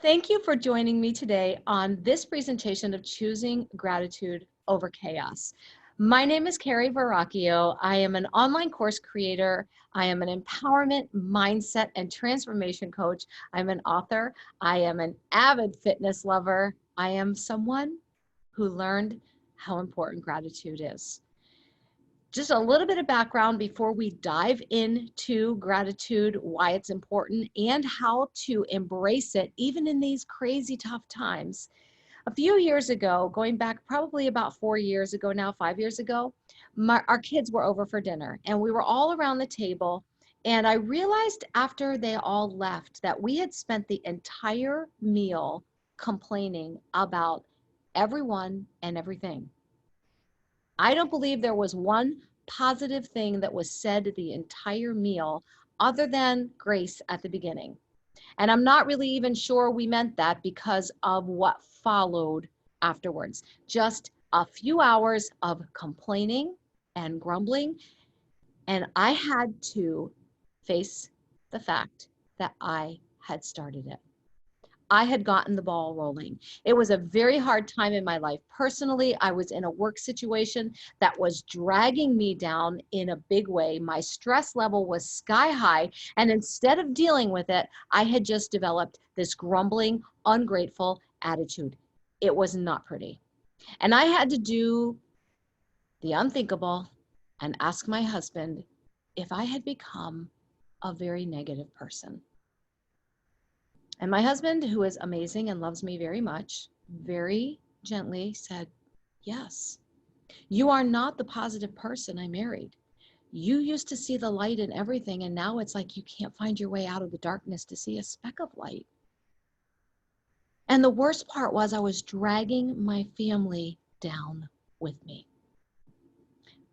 Thank you for joining me today on this presentation of Choosing Gratitude Over Chaos. My name is Carrie Verrocchio. I am an online course creator. I am an empowerment, mindset, and transformation coach. I'm an author. I am an avid fitness lover. I am someone who learned how important gratitude is. Just a little bit of background before we dive into gratitude, why it's important, and how to embrace it even in these crazy tough times. A few years ago, going back probably about 4 years ago now, 5 years ago, our kids were over for dinner and we were all around the table. And I realized after they all left that we had spent the entire meal complaining about everyone and everything. I don't believe there was one positive thing that was said the entire meal other than grace at the beginning. And I'm not really even sure we meant that because of what followed afterwards. Just a few hours of complaining and grumbling. And I had to face the fact that I had started it. I had gotten the ball rolling. It was a very hard time in my life. Personally, I was in a work situation that was dragging me down in a big way. My stress level was sky high. And instead of dealing with it, I had just developed this grumbling, ungrateful attitude. It was not pretty. And I had to do the unthinkable and ask my husband if I had become a very negative person. And my husband, who is amazing and loves me very much, very gently said, yes, you are not the positive person I married. You used to see the light in everything, and now it's like you can't find your way out of the darkness to see a speck of light. And the worst part was I was dragging my family down with me.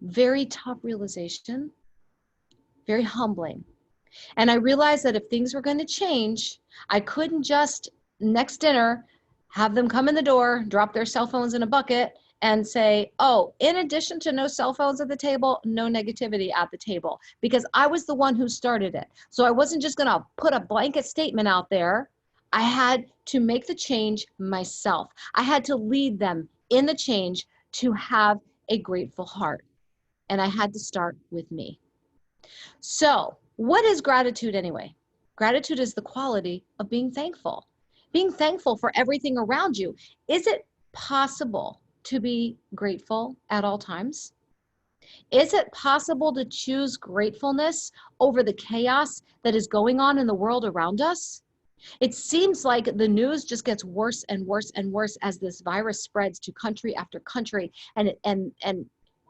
Very tough realization, very humbling. And I realized that if things were going to change, I couldn't just next dinner have them come in the door, drop their cell phones in a bucket, and say, oh, in addition to no cell phones at the table, no negativity at the table, because I was the one who started it. So I wasn't just going to put a blanket statement out there. I had to make the change myself. I had to lead them in the change to have a grateful heart. And I had to start with me. So, what is gratitude anyway? Gratitude is the quality of being thankful for everything around you. Is it possible to be grateful at all times? Is it possible to choose gratefulness over the chaos that is going on in the world around us? It seems like the news just gets worse and worse and worse as this virus spreads to country after country, and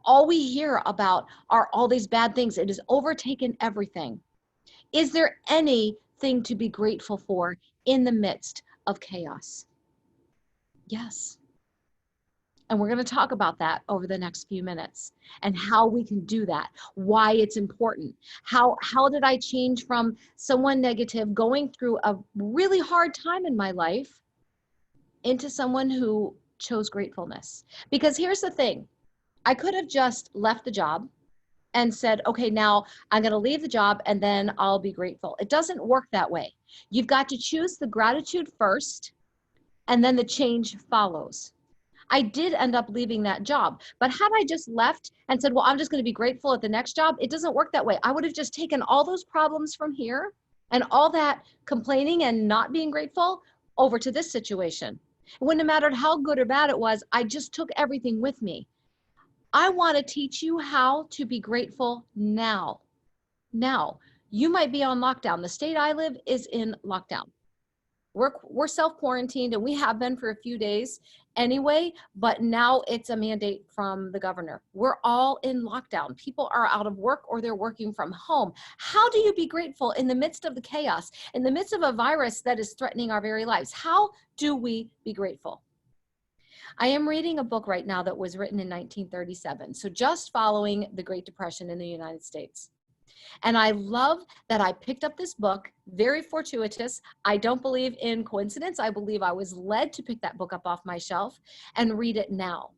all we hear about are all these bad things. It has overtaken everything. Is there anything to be grateful for in the midst of chaos? Yes. And we're going to talk about that over the next few minutes and how we can do that, why it's important. How did I change from someone negative going through a really hard time in my life into someone who chose gratefulness? Because here's the thing. I could have just left the job and said, okay, now I'm going to leave the job and then I'll be grateful. It doesn't work that way. You've got to choose the gratitude first and then the change follows. I did end up leaving that job, but had I just left and said, well, I'm just going to be grateful at the next job, it doesn't work that way. I would have just taken all those problems from here and all that complaining and not being grateful over to this situation. It wouldn't have mattered how good or bad it was. I just took everything with me. I want to teach you how to be grateful now. Now, you might be on lockdown. The state I live is in lockdown. We're self-quarantined, and we have been for a few days anyway, but now it's a mandate from the governor. We're all in lockdown. People are out of work or they're working from home. How do you be grateful in the midst of the chaos, in the midst of a virus that is threatening our very lives? How do we be grateful? I am reading a book right now that was written in 1937, so just following the Great Depression in the United States. And I love that I picked up this book, very fortuitous. I don't believe in coincidence. I believe I was led to pick that book up off my shelf and read it now.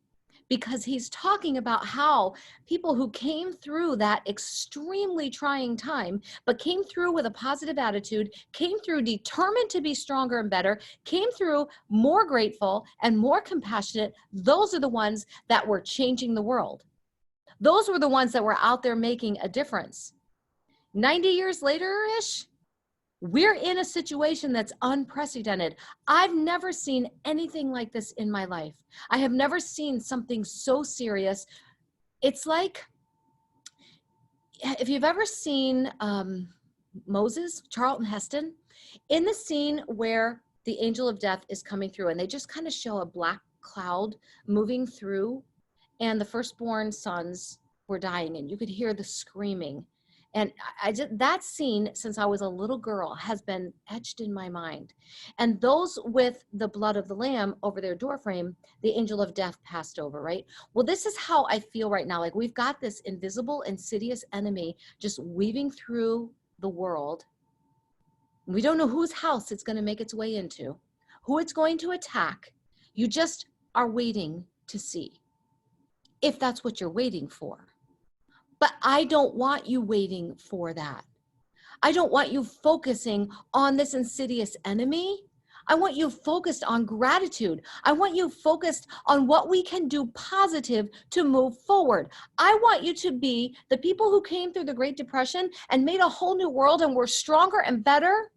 because he's talking about how people who came through that extremely trying time, but came through with a positive attitude, came through determined to be stronger and better, came through more grateful and more compassionate, those are the ones that were changing the world. Those were the ones that were out there making a difference. 90 years later-ish, we're in a situation that's unprecedented. I've never seen anything like this in my life. I have never seen something so serious. It's like, if you've ever seen Moses, Charlton Heston, in the scene where the angel of death is coming through and they just kind of show a black cloud moving through and the firstborn sons were dying and you could hear the screaming. And that scene, since I was a little girl, has been etched in my mind. And those with the blood of the lamb over their doorframe, the angel of death passed over, right? Well, this is how I feel right now. Like we've got this invisible, insidious enemy just weaving through the world. We don't know whose house it's going to make its way into, who it's going to attack. You just are waiting to see, if that's what you're waiting for. But I don't want you waiting for that. I don't want you focusing on this insidious enemy. I want you focused on gratitude. I want you focused on what we can do positive to move forward. I want you to be the people who came through the Great Depression and made a whole new world and were stronger and better.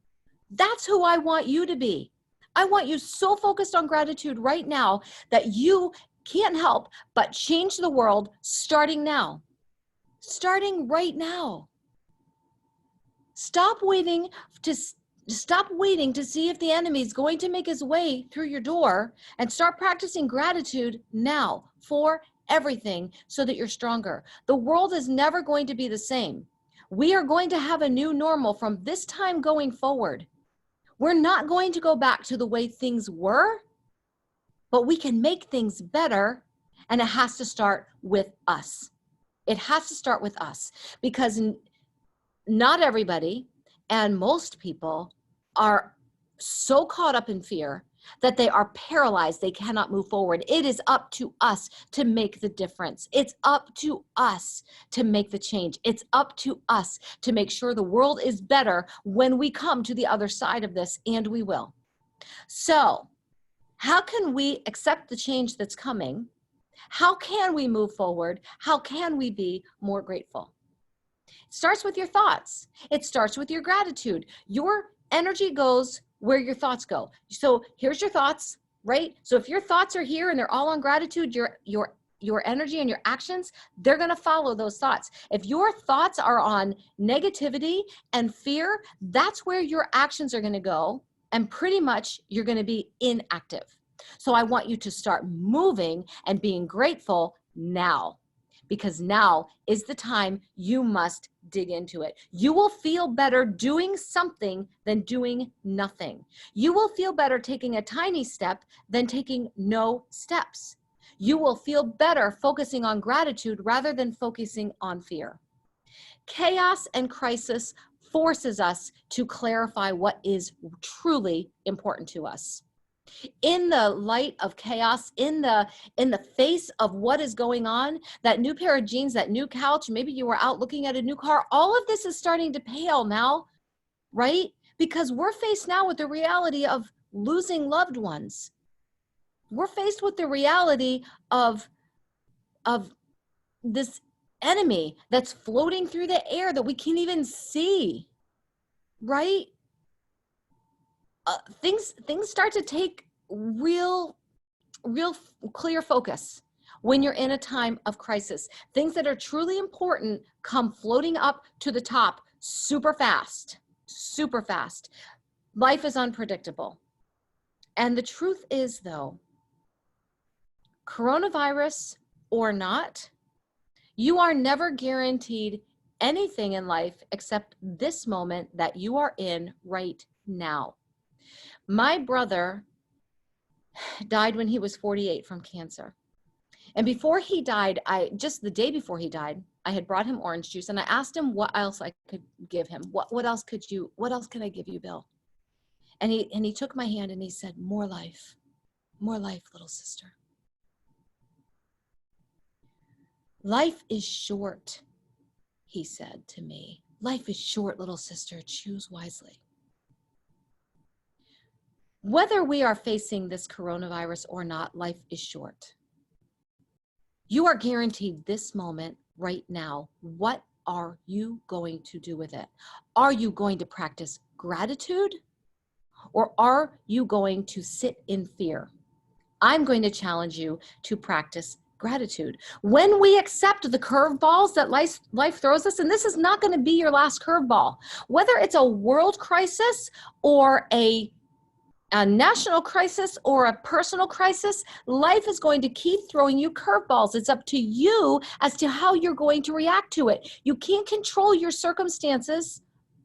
That's who I want you to be. I want you so focused on gratitude right now that you can't help but change the world starting now. Starting right now. Stop waiting to see if the enemy is going to make his way through your door and start practicing gratitude now for everything so that you're stronger. The world is never going to be the same. We are going to have a new normal from this time going forward. We're not going to go back to the way things were, but we can make things better, and it has to start with us. It has to start with us, because not everybody and most people are so caught up in fear that they are paralyzed. They cannot move forward. It is up to us to make the difference. It's up to us to make the change. It's up to us to make sure the world is better when we come to the other side of this, and we will. So, how can we accept the change that's coming? How can we move forward? How can we be more grateful? It starts with your thoughts. It starts with your gratitude. Your energy goes where your thoughts go. So here's your thoughts, right? So if your thoughts are here and they're all on gratitude, your energy and your actions, they're going to follow those thoughts. If your thoughts are on negativity and fear, that's where your actions are going to go, and pretty much you're going to be inactive. So I want you to start moving and being grateful now, because now is the time you must dig into it. You will feel better doing something than doing nothing. You will feel better taking a tiny step than taking no steps. You will feel better focusing on gratitude rather than focusing on fear. Chaos and crisis forces us to clarify what is truly important to us. In the light of chaos, in the face of what is going on, that new pair of jeans, that new couch, maybe you were out looking at a new car, all of this is starting to pale now, right? Because we're faced now with the reality of losing loved ones. We're faced with the reality of this enemy that's floating through the air that we can't even see, right? Things start to take real clear focus when you're in a time of crisis. Things that are truly important come floating up to the top super fast, super fast. Life is unpredictable. And the truth is, though, coronavirus or not, you are never guaranteed anything in life except this moment that you are in right now. My brother died when he was 48 from cancer. And before he died, just the day before he died, I had brought him orange juice, and I asked him what else I could give him. What else can I give you, Bill? And he took my hand and he said, more life, little sister. Life is short, he said to me. Life is short, little sister. Choose wisely. Whether we are facing this coronavirus or not, life is short. You are guaranteed this moment right now. What are you going to do with it? Are you going to practice gratitude, or are you going to sit in fear? I'm going to challenge you to practice gratitude. When we accept the curveballs that life throws us, and this is not going to be your last curveball, whether it's a world crisis or a national crisis or a personal crisis, life is going to keep throwing you curveballs. It's up to you as to how you're going to react to it. You can't control your circumstances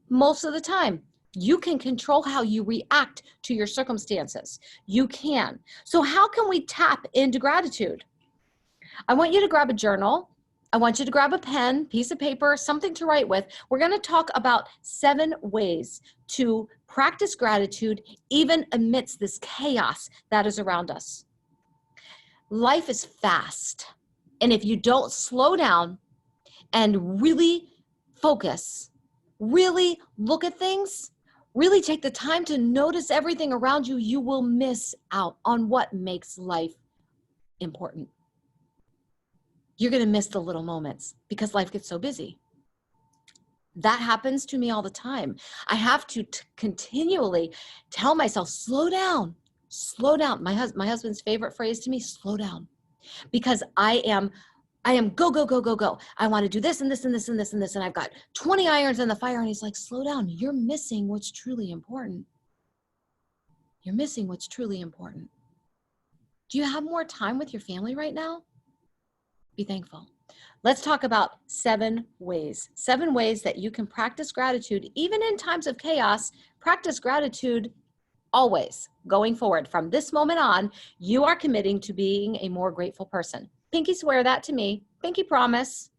most of the time. You can control how you react to your circumstances. You can. So how can we tap into gratitude? I want you to grab a journal. I want you to grab a pen, piece of paper, something to write with. We're going to talk about 7 ways to practice gratitude even amidst this chaos that is around us. Life is fast. And if you don't slow down and really focus, really look at things, really take the time to notice everything around you, you will miss out on what makes life important. You're going to miss the little moments because life gets so busy. That happens to me all the time. I have to continually tell myself, slow down, slow down. My husband's favorite phrase to me, slow down, because I am go, go, go, go, go. I want to do this and this and this and this and this. And I've got 20 irons in the fire. And he's like, slow down. You're missing what's truly important. You're missing what's truly important. Do you have more time with your family right now? Be thankful. Let's talk about 7 ways. 7 ways that you can practice gratitude, even in times of chaos. Practice gratitude always going forward. From this moment on, you are committing to being a more grateful person. Pinky swear that to me. Pinky promise.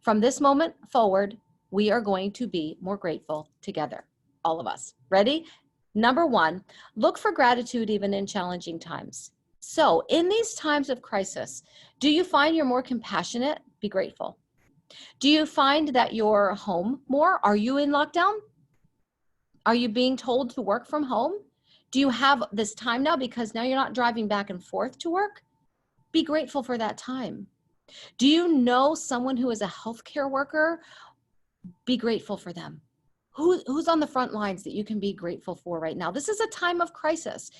From this moment forward, we are going to be more grateful together. All of us. Ready? Number 1, look for gratitude even in challenging times. So in these times of crisis, do you find you're more compassionate? Be grateful. Do you find that you're home more? Are you in lockdown? Are you being told to work from home? Do you have this time now because now you're not driving back and forth to work? Be grateful for that time. Do you know someone who is a healthcare worker? Be grateful for them. Who's on the front lines that you can be grateful for right now? This is a time of crisis.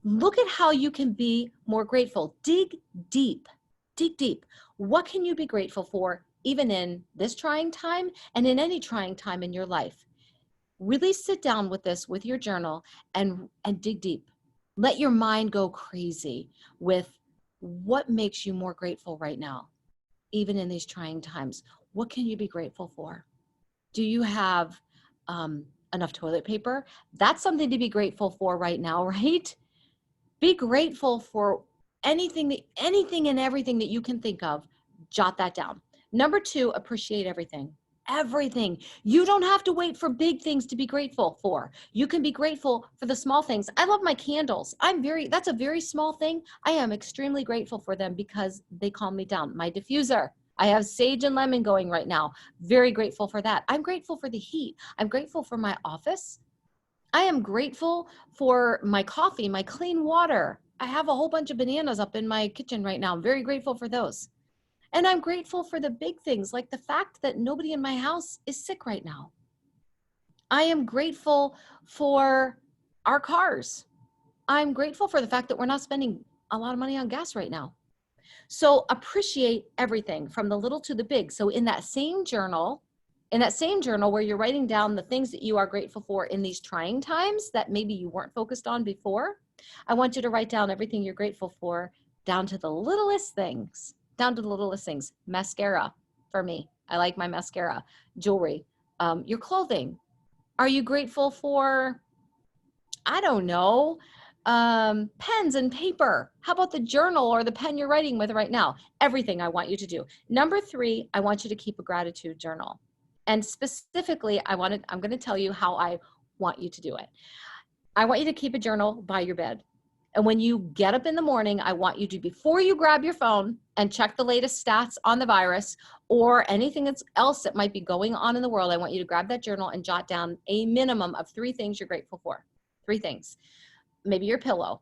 Look at how you can be more grateful. Dig deep, dig deep. What can you be grateful for even in this trying time and in any trying time in your life? Really sit down with this, with your journal, and dig deep. Let your mind go crazy with what makes you more grateful right now, even in these trying times. What can you be grateful for? Do you have enough toilet paper? That's something to be grateful for right now, right? Be grateful for anything and everything that you can think of. Jot that down. Number 2, appreciate everything. Everything. You don't have to wait for big things to be grateful for. You can be grateful for the small things. I love my candles. That's a very small thing. I am extremely grateful for them because they calm me down. My diffuser. I have sage and lemon going right now. Very grateful for that. I'm grateful for the heat. I'm grateful for my office. I am grateful for my coffee, my clean water. I have a whole bunch of bananas up in my kitchen right now. I'm very grateful for those. And I'm grateful for the big things, like the fact that nobody in my house is sick right now. I am grateful for our cars. I'm grateful for the fact that we're not spending a lot of money on gas right now. So appreciate everything from the little to the big. So in that same journal where you're writing down the things that you are grateful for in these trying times that maybe you weren't focused on before, I want you to write down everything you're grateful for down to the littlest things. Mascara for me. I like my mascara. Jewelry. Your clothing. Are you grateful for, I don't know, pens and paper? How about the journal or the pen you're writing with right now? Everything I want you to do. Number 3, I want you to keep a gratitude journal. And specifically, I'm going to tell you how I want you to do it. I want you to keep a journal by your bed. And when you get up in the morning, I want you to, before you grab your phone and check the latest stats on the virus or anything else that might be going on in the world, I want you to grab that journal and jot down a minimum of 3 things you're grateful for. 3 things. Maybe your pillow.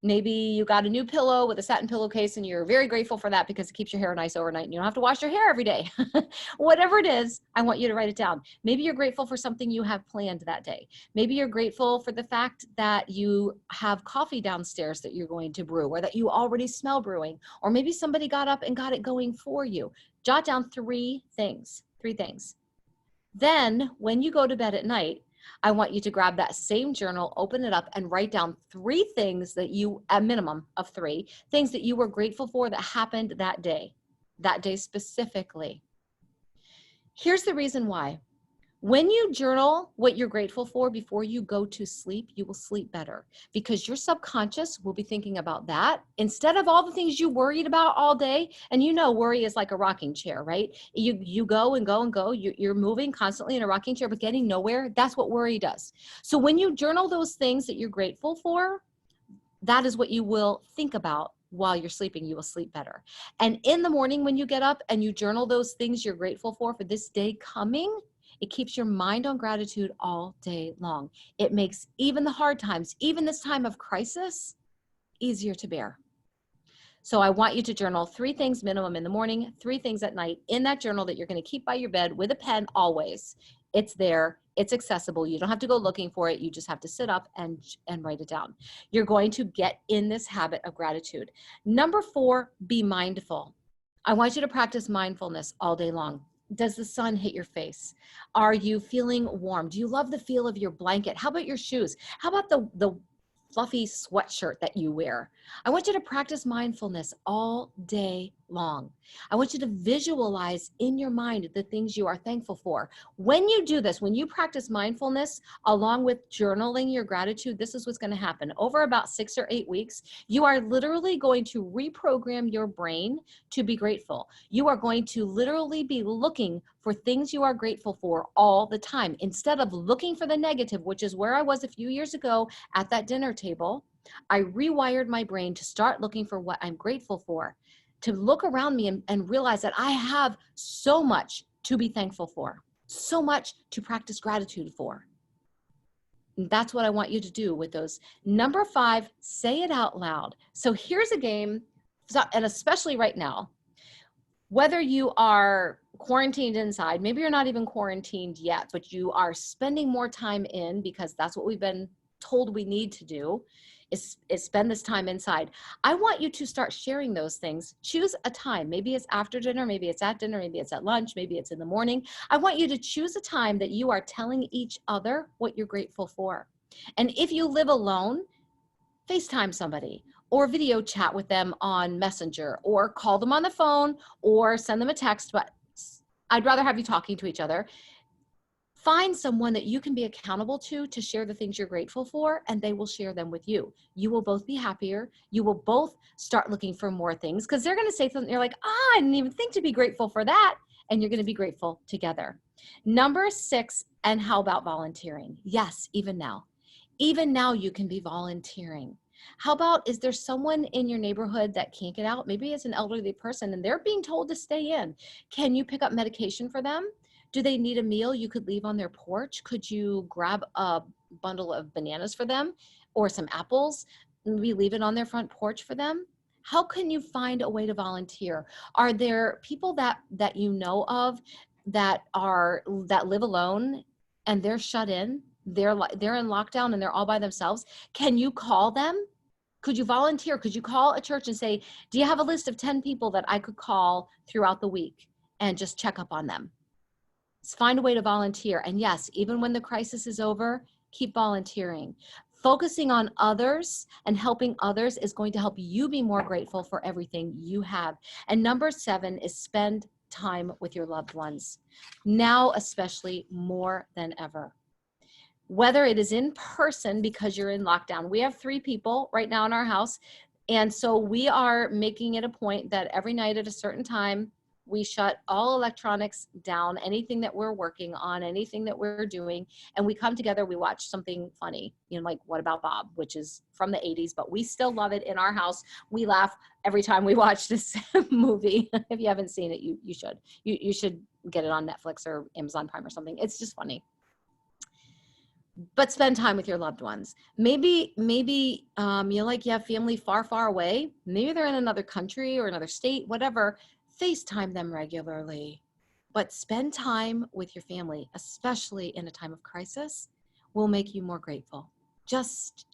Maybe you got a new pillow with a satin pillowcase and you're very grateful for that because it keeps your hair nice overnight and you don't have to wash your hair every day. Whatever it is, I want you to write it down. Maybe you're grateful for something you have planned that day. Maybe you're grateful for the fact that you have coffee downstairs that you're going to brew or that you already smell brewing, or maybe somebody got up and got it going for you. Jot down 3 things, 3 things. Then when you go to bed at night, I want you to grab that same journal, open it up, and write down 3 things that you, a minimum of 3, things that you were grateful for that happened that day specifically. Here's the reason why. When you journal what you're grateful for before you go to sleep, you will sleep better because your subconscious will be thinking about that instead of all the things you worried about all day. And you know, worry is like a rocking chair, right? You go and go and go. You're moving constantly in a rocking chair, but getting nowhere. That's what worry does. So when you journal those things that you're grateful for, that is what you will think about while you're sleeping. You will sleep better. And in the morning when you get up and you journal those things you're grateful for this day coming, it keeps your mind on gratitude all day long. It makes even the hard times, even this time of crisis, easier to bear. So I want you to journal 3 things minimum in the morning, 3 things at night in that journal that you're going to keep by your bed with a pen always. It's there. It's accessible. You don't have to go looking for it. You just have to sit up and write it down. You're going to get in this habit of gratitude. Number 4, be mindful. I want you to practice mindfulness all day long. Does the sun hit your face? Are you feeling warm? Do you love the feel of your blanket? How about your shoes? How about the fluffy sweatshirt that you wear? I want you to practice mindfulness all day long. I want you to visualize in your mind the things you are thankful for. When you do this, when you practice mindfulness along with journaling your gratitude, this is what's going to happen. Over about 6 or 8 weeks, you are literally going to reprogram your brain to be grateful. You are going to literally be looking for things you are grateful for all the time instead of looking for the negative, which is where I was a few years ago at that dinner table. I rewired my brain to start looking for what I'm grateful for, to look around me and realize that I have so much to be thankful for, so much to practice gratitude for. And that's what I want you to do with those. Number 5, say it out loud. So here's a game, and especially right now, whether you are quarantined inside, maybe you're not even quarantined yet, but you are spending more time in because that's what we've been told we need to do, is spend this time inside. I want you to start sharing those things. Choose a time. Maybe it's after dinner, maybe it's at dinner, maybe it's at lunch, maybe it's in the morning. I want you to choose a time that you are telling each other what you're grateful for. And if you live alone, FaceTime somebody or video chat with them on Messenger or call them on the phone or send them a text, but I'd rather have you talking to each other. Find someone that you can be accountable to share the things you're grateful for, and they will share them with you. You will both be happier. You will both start looking for more things because they're going to say something. You're like, I didn't even think to be grateful for that. And you're going to be grateful together. Number 6, and how about volunteering? Yes, even now. Even now you can be volunteering. How about, is there someone in your neighborhood that can't get out? Maybe it's an elderly person and they're being told to stay in. Can you pick up medication for them? Do they need a meal you could leave on their porch? Could you grab a bundle of bananas for them or some apples? Maybe leave it on their front porch for them? How can you find a way to volunteer? Are there people that you know of that live alone and they're shut in? They're in lockdown and they're all by themselves. Can you call them? Could you volunteer? Could you call a church and say, do you have a list of 10 people that I could call throughout the week and just check up on them? Find a way to volunteer. And yes, even when the crisis is over, keep volunteering. Focusing on others and helping others is going to help you be more grateful for everything you have. And number 7 is spend time with your loved ones. Now, especially more than ever. Whether it is in person because you're in lockdown. We have 3 people right now in our house. And so we are making it a point that every night at a certain time, we shut all electronics down, anything that we're working on, anything that we're doing, and we come together, we watch something funny, like What About Bob, which is from the 80s, but we still love it in our house. We laugh every time we watch this movie. If you haven't seen it, you should. You should get it on Netflix or Amazon Prime or something. It's just funny. But spend time with your loved ones. Maybe you have family far away. Maybe they're in another country or another state, whatever. FaceTime them regularly. But spend time with your family, especially in a time of crisis, will make you more grateful. Just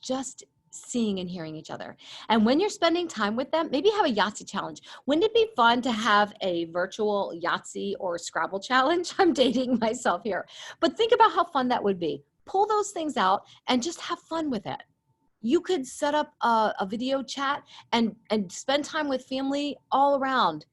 seeing and hearing each other. And when you're spending time with them, maybe have a Yahtzee challenge. Wouldn't it be fun to have a virtual Yahtzee or Scrabble challenge? I'm dating myself here. But think about how fun that would be. Pull those things out and just have fun with it. You could set up a video chat and spend time with family all around.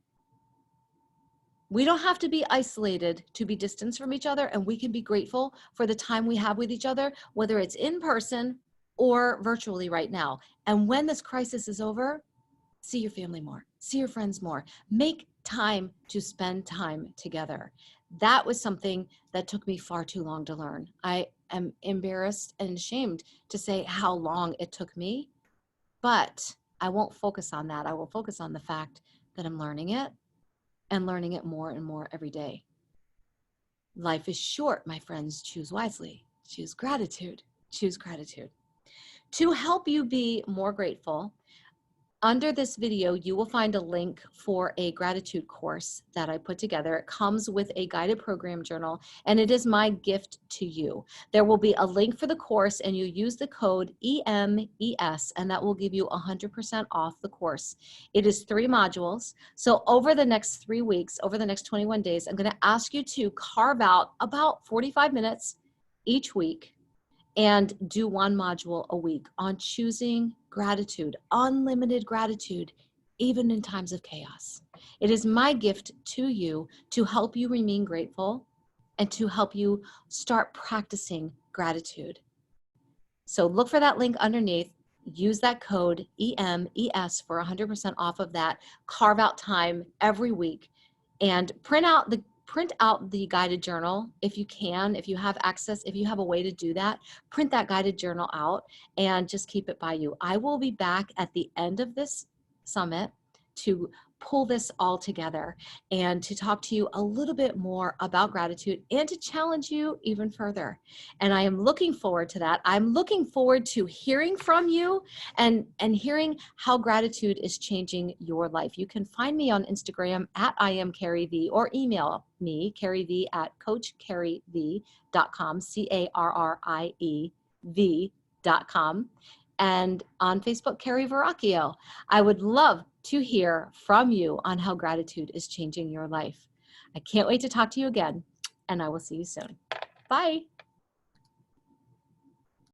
We don't have to be isolated to be distanced from each other, and we can be grateful for the time we have with each other, whether it's in person or virtually right now. And when this crisis is over, see your family more, see your friends more, make time to spend time together. That was something that took me far too long to learn. I am embarrassed and ashamed to say how long it took me, but I won't focus on that. I will focus on the fact that I'm learning it and learning it more and more every day. Life is short, my friends. Choose wisely. Choose gratitude. Choose gratitude. To help you be more grateful, under this video, you will find a link for a gratitude course that I put together. It comes with a guided program journal, and it is my gift to you. There will be a link for the course, and you use the code EMES, and that will give you 100% off the course. It is 3 modules. So over the next 3 weeks, over the next 21 days, I'm going to ask you to carve out about 45 minutes each week and do 1 module a week on choosing gratitude, unlimited gratitude, even in times of chaos. It is my gift to you to help you remain grateful and to help you start practicing gratitude. So look for that link underneath, use that code EMES for 100% off of that, carve out time every week, and print out the guided journal if you can, if you have access, if you have a way to do that, print that guided journal out and just keep it by you. I will be back at the end of this summit to pull this all together and to talk to you a little bit more about gratitude and to challenge you even further. And I am looking forward to that. I'm looking forward to hearing from you and hearing how gratitude is changing your life. You can find me on Instagram at IamCarrieV or email me, CarrieV at CoachCarrieV.com, CarrieV.com. And on Facebook, Carrie Verrocchio. I would love to hear from you on how gratitude is changing your life. I can't wait to talk to you again, and I will see you soon. Bye.